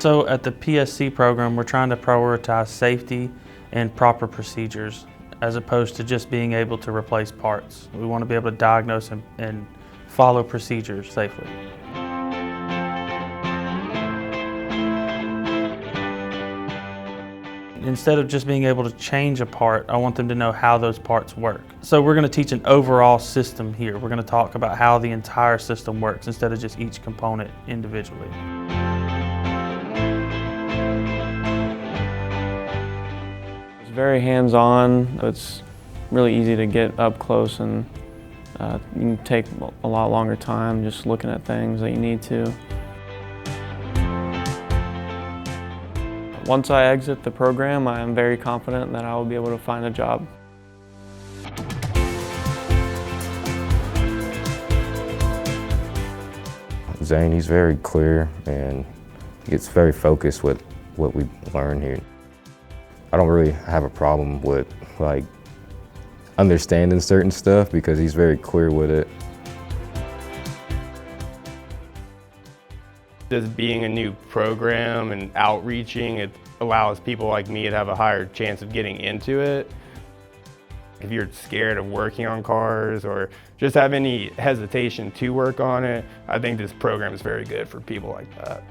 So at the PSC program, we're trying to prioritize safety and proper procedures as opposed to just being able to replace parts. We want to be able to diagnose and follow procedures safely. Instead of just being able to change a part, I want them to know how those parts work. So we're going to teach an overall system here. We're going to talk about how the entire system works instead of just each component individually. It's very hands-on. It's really easy to get up close, and you can take a lot longer time just looking at things that you need to. Once I exit the program, I am very confident that I will be able to find a job. Zane, he's very clear and he gets very focused with what we learn here. I don't really have a problem with understanding certain stuff because he's very clear with it. Just being a new program and outreaching, it allows people like me to have a higher chance of getting into it. If you're scared of working on cars or just have any hesitation to work on it, I think this program is very good for people like that.